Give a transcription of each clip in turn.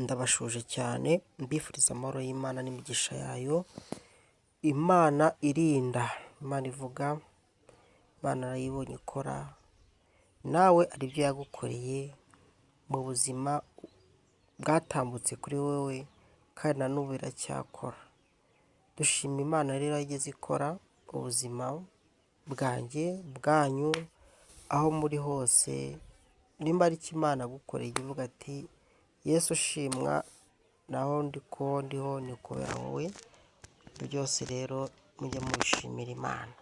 Ndabashuje cyane mbifuriza amahoro y'Imana n'imigisha yayo. Imana irinda, Imana ivuga, Imana arayibonye ikora, nawe hari ibyo yagukoreye mu buzima bwatambutse kuri wowe kandi na n'ubu iracyakora. Dushima Imana rero yageze ikora ubuzima bwanjye, bwanyu, aho muri hose. Nimba ari icyo Imana yagukoreye jya uvuga ati Yesu ushimwa, naho ndiho ni ukubera wowe. Byose rero mujye mubishimira Imana.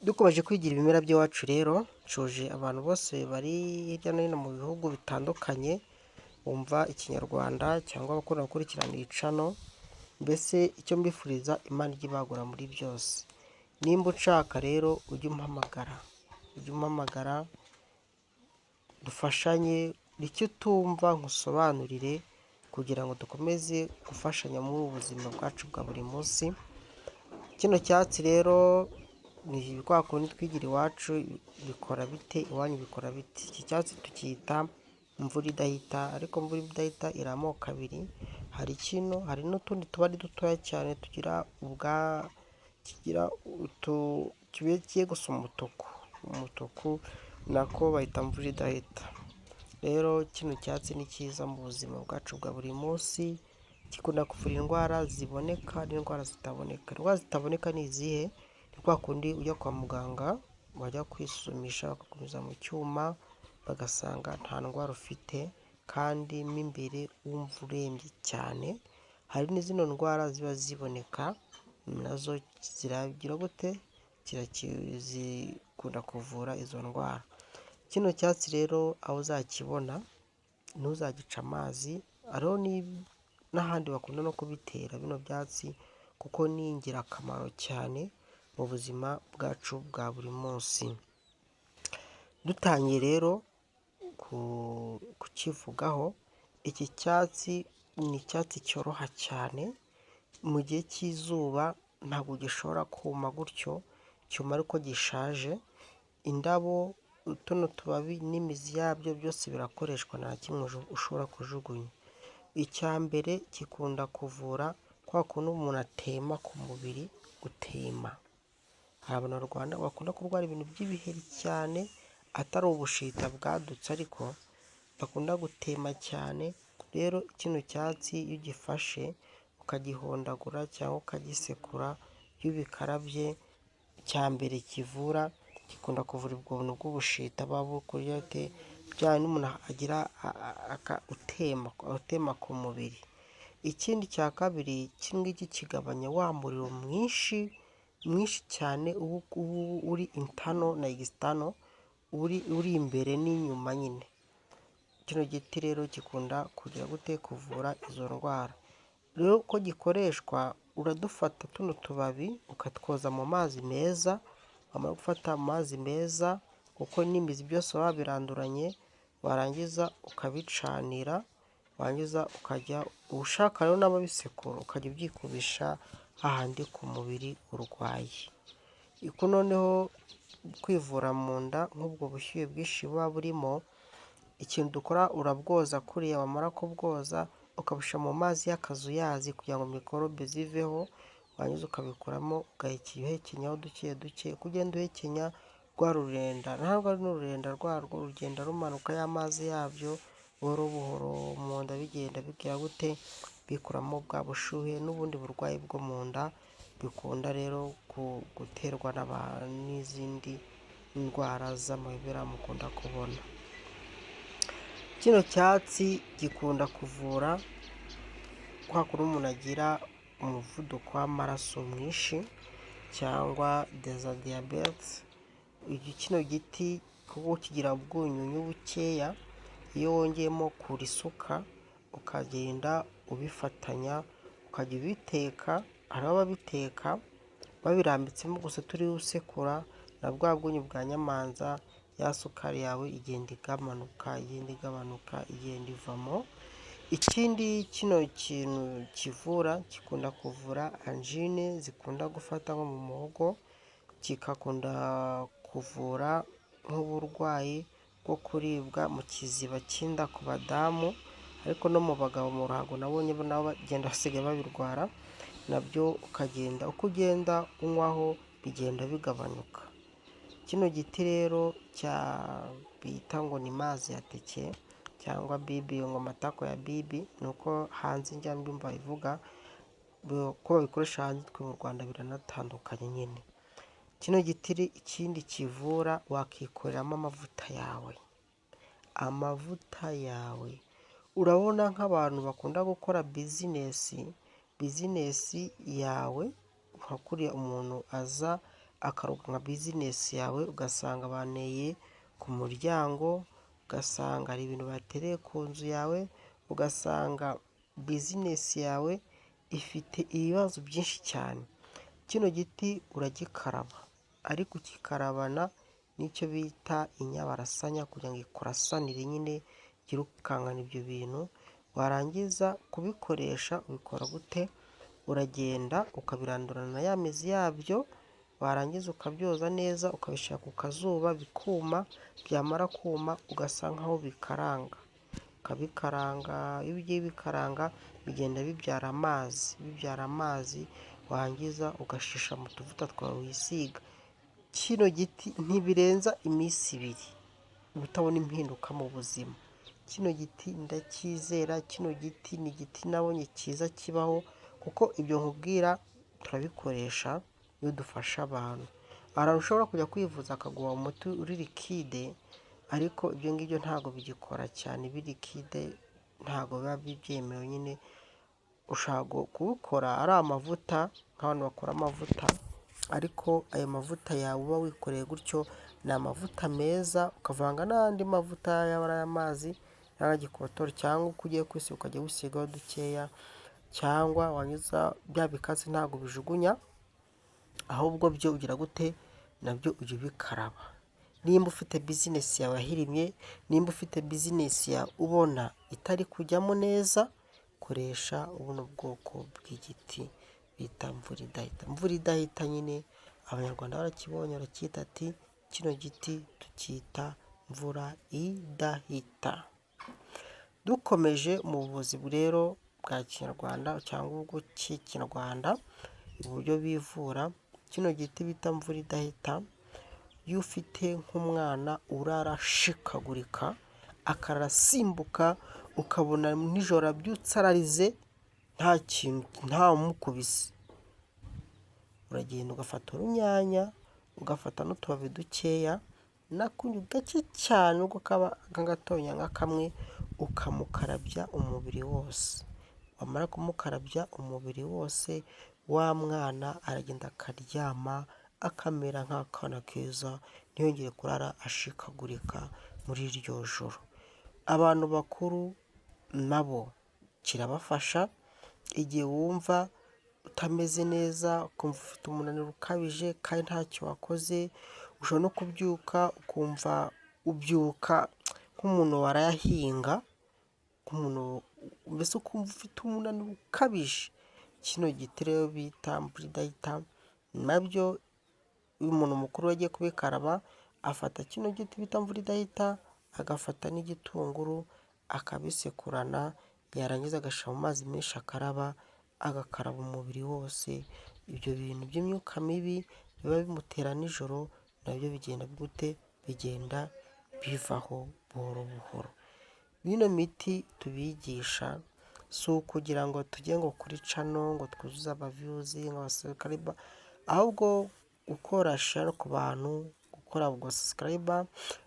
Dukomeje kwigira ibimera by'iwacu rero, nshuje abantu bose bari hirya no hino mu bihugu bitandukanye bumva ikinyarwanda cyangwa abakunda gukurikirana iyi cano. Mbese icyo mbifuriza, Imana ijye ibagura muri byose. Nimba ushaka rero ujye umpamagara dufashanye, icyo utumva nkusobanurire kugira ngo dukomeze gufashanya muri ubu buzima bwacu bwa buri munsi. Kino cyatsi rero ni kwa kundi twigira iwacu, bikora bite iwanyu, bikora bite? Iki cyatsi tukiyita imvura idahita, ariko imvura idahita iri amoko abiri. Hari kino, hari n'utundi tuba ari dutoya cyane kigiye gusa umutuku, nako bayita imvura idahita. Rero kino cyatsi ni cyiza mu buzima bwacu bwa buri munsi, gikunda kuvura indwara ziboneka n'indwara zitaboneka. Indwara zitaboneka ni izihe? Ni kwa kundi ujya kwa muganga, wajya kwisuzumisha bakakunyuza mu cyuma bagasanga nta ndwara ufite, kandi mo imbere wumva urembye cyane. Hari n'izino ndwara ziba ziboneka, nazo ziragira gute? Zikunda kuvura izo ndwara. Kino cyatsi rero aho uzakibona ntuzagica amazi, hariho n'ahandi bakunda no kubitera bino byatsi, kuko ni ingirakamaro cyane mu buzima bwacu bwa buri munsi. Dutangiye rero kukivugaho, iki cyatsi ni icyatsi cyoroha cyane. Mu gihe cy'izuba ntabwo gishobora kuma gutyo, cyuma ariko gishaje. Indabo, tuno tubabi n'imizi yabyo byose birakoreshwa, nta kimwe ushobora kujugunya. Icya mbere gikunda kuvura kwa kuntu umuntu atema ku mubiri, gutema. Hari Abanyarwanda bakunda kurwara ibintu by'ibiheri cyane, atari ubushita bwadutse ariko bakunda gutema cyane. Rero kino cyatsi iyo ugifashe ukagihondagura cyangwa ukagisekura, iyo ubikarabye, icya mbere kivura, gikunda kuvura ubwo buntu bw'ubushita buba bukuryote, bya n'umuntu agira utema ku mubiri. Ikindi cya kabiri, iki ngiki kigabanya wa muriro mwinshi cyane uba uri intano na external, uri imbere n'inyuma nyine. Kino giti rero gikunda kugira gute? Kuvura izo ndwara. Rero uko gikoreshwa, uradufata tuno tubabi ukatwoza mu mazi meza, wamara gufata amazi meza kuko n'imizi byose waba biranduranye, warangiza ukabicanira, warangiza ukajya ushaka rero n'ababisekura ukajya ubyikubisha hahandi ku mubiri urwaye. Iko noneho kwivura mu nda nk'ubwo bushyuhe bwinshi buba burimo, ikintu dukora urabwoza kuriya, wamara kubwoza ukabushyira mu mazi y'akazuyazi kugira ngo mikorobe ziveho, warangiza ukabikuramo ugahekenyaho duke duke. Uko ugenda uhekenya rwa rurenda, ntabwo ari n'ururenda rwarwo, rugenda rumanuka y'amazi yabyo buhoro buhoro mu nda, bigenda bigira gute? Bikuramo bwa bushyuhe n'ubundi burwayi bwo mu nda bikunda rero guterwa n'izindi ndwara z'amayobera mukunda kubona. Kino cyatsi gikunda kuvura kwa kuntu umuntu agira umuvuduko w'amaraso mwinshi cyangwa diyabete. Kino giti kuko kigira ubwunyunyu bukeya, iyo wongeyemo kurisuka ukagenda ubifatanya ukajya ubiteka. Hari ababiteka babirambitsemo gusa turiho usekura, na bwa bwunyu bwa nyamanza, ya sukari yawe igenda igabanuka igenda ivamo. Ikindi kino kintu kivura, gikunda kuvura anjine zikunda gufata nko mu muhogo, kigakunda kuvura nk'uburwayi bwo kuribwa mu kiziba cy'inda ku badamu. ariko no mu bagabo mu ruhago nabonye nabo bagenda basigaye babirwara, nabyo ukagenda uko ugenda unywaho bigenda bigabanyuka. Kino giti rero bita ngo ni mazi ya teke cyangwa bibi, ngo amatako ya bibi, ni uko hanze njya mbyumva bivuga ko babikoresha hanze, twe mu Rwanda biranatandukanye nyine. Kino giti ikindi kivura, wakikoreramo amavuta yawe. Urabona nk'abantu bakunda gukora bizinesi yawe, nka kuriya umuntu aza akaruka nka bizinesi yawe, ugasanga baneye ku muryango, ugasanga hari ibintu batereye ku nzu yawe, ugasanga bizinesi yawe ifite ibibazo byinshi cyane. Kino giti uragikaraba, ariko ukikarabana n'icyo bita inyabarasanya kugira ngo ikurasanire nyine yirukankana ibyo bintu. Warangiza kubikoresha ubikora gute? Uragenda ukabirandurana na ya mizi yabyo, warangiza ukabyoza neza, ukabishyira ku kazuba bikuma, byamara kuma ugasa nkaho ukabikaranga. Iyo ugiye bikaranga bigenda bibyara amazi, warangiza ugashisha mu tuvuta twawe wisiga. Kino giti ntibirenza iminsi 2 utabona impinduka mu buzima. Kino giti ndacyizera, kino giti ni igiti nabonye cyiza kibaho, kuko ibyo nkubwira turabikoresha iyo dufasha abantu. Ahantu ushobora kujya kwivuza akaguha umuti uri likide, ariko ibyo ngibyo ntabwo bigikora cyane, likide ntabwo biba byemewe nyine. Ushaka kuwukora ari amavuta, nk'abantu bakora amavuta, ariko ayo mavuta yawe uba wikoreye gutyo ni amavuta meza, ukavanga n'andi mavuta yaba ay'amazi cyangwa gikotori, cyangwa uko ugiye kwisiga ukajya wisigaho dukeya, cyangwa wanyuza bya bikatsi ntabwo bijugunya, ahubwo byo ugira gute, nabyo ujya ubikaraba. Nimba ufite bizinesi yawe yahirimye, nimba ufite bizinesi yawe ubona itari kujyamo neza, koresha ubuno bwoko bw'igiti bita mvura idahita nyine. Abanyarwanda barakibonye, baracyita ati kino giti tucyita mvura idahita. Dukomeje mu buvuzi rero bwa kinyarwanda cyangwa ubwo cy'ikinyarwanda, uburyo bivura kino giti bita mvura idahita, iyo ufite nk'umwana urarashikagurika akarasimbuka, ukabona nijoro abyutse ararize nta mukubise, uragenda ugafata urunyanya, ugafata n'utubabi dukeya n'akunyu gake cyane, ubwo kaba gatonya nka kamwe, ukamukarabya umubiri wose. Wamara kumukarabya umubiri wose, wa mwana aragenda akaryama, akamera nk'akana keza, ntiyongere kurara ashikagurika muri iryo joro. Abantu bakuru nabo kirabafasha, igihe wumva utameze neza, ukumva ufite umunaniro ukabije kandi ntacyo wakoze, ushobora no kubyuka ukumva ubyuka nk'umuntu warayahinga, mbese ukumva ufite umunaniro ukabije. Kino giti rero bita mvura idahita, nabyo iyo umuntu mukuru agiye kubikaraba, afata kino giti bita mvura idahita, agafata n'igitunguru akabisekurana, yarangiza agashyira mu mazi menshi akaraba, agakaraba umubiri wose. Ibyo bintu by'imyuka mibi biba bimutera nijoro nabyo bigenda bivaho buhoro buhoro. Bino miti tubigisha si ukugira ngo tujye ngo kuri cano ngo twuzuze abaviyuzi nk'abasubscriber, ahubwo gukora share ku bantu, gukora ubwo subscriber,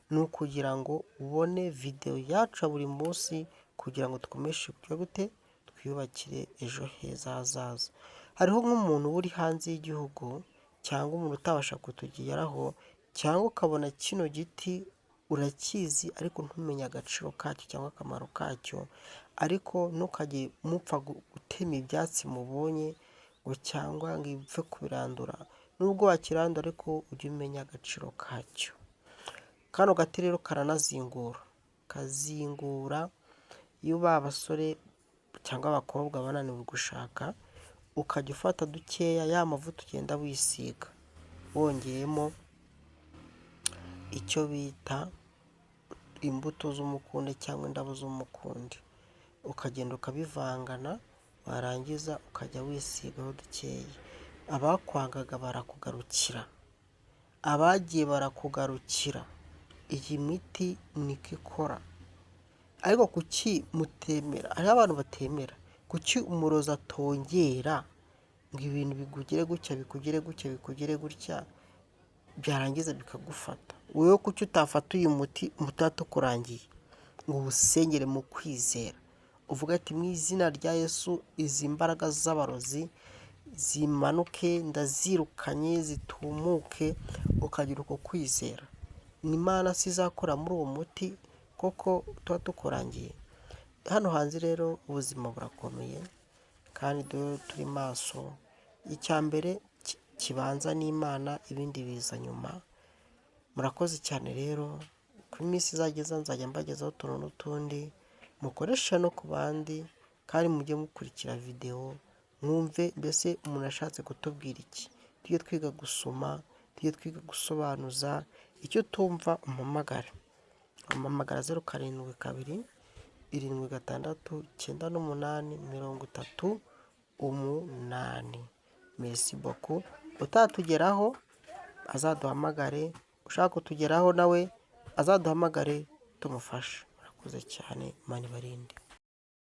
ni ukugira ngo ubone video yacu buri munsi, kugira ngo dukomeze twiyubakire ejo heza hazaza. Hariho nk'umuntu uri hanze y'igihugu, cyangwa umuntu utabasha kutugeraho, cyangwa ukabona kino giti urakizi ariko ntumenye agaciro kacyo cyangwa akamaro kacyo, ariko ntukajye mupfa gutema ibyatsi mubonye ngo cyangwa ngo ipfe kubirandura. Nubwo wakirandura ariko ujye umenya agaciro kacyo. Kano gati rero kazingura iyo abasore cyangwa abakobwa bananiwe gushaka, ukajya ufata dukeya ya mavuta ugenda wisiga, wongeyemo icyo bita imbuto z'umukunde cyangwa indabo z'umukunde, ukagenda ukabivangana, warangiza ukajya wisigaho dukeya. Abakwangaga barakugarukira, abagiye barakugarukira. Iyi miti niko ikora. Ariko kuki mutemera? Hariho abantu batemera. Kuki umurozi atongera ngo ibintu bikugire gutya, bikugire gutya, bikugire gutya, byarangiza bikagufata? Wowe kuki utafata uyu muti utatukurangiye ngo uwusengere mu kwizera, uvuga ati mu izina rya Yesu izi mbaraga z'abarozi zimanuke, ndazirukanye, zitumuke, ukagira uko kwizera. Imana si izakora muri uwo muti koko tuba tukurangiye? Hano hanze rero ubuzima burakomeye kandi turi maso. Icya mbere kibanza n'Imana, ibindi biza nyuma. Murakoze cyane rero, ku minsi izageza nzajya mbagezaho utuntu n'utundi, mukoresha no ku bandi, kandi mujye mukurikira videwo mwumve mbese umuntu ashatse kutubwira iki. Tujye twiga gusoma, tujye twiga gusobanuza. Icyo tumva umpamagare, 07 76 98 38. Merci beaucoup. Utatugeraho azaduhamagare, ushaka kutugeraho nawe azaduhamagare tumufashe. Murakoze cyane, Imana ibarinde.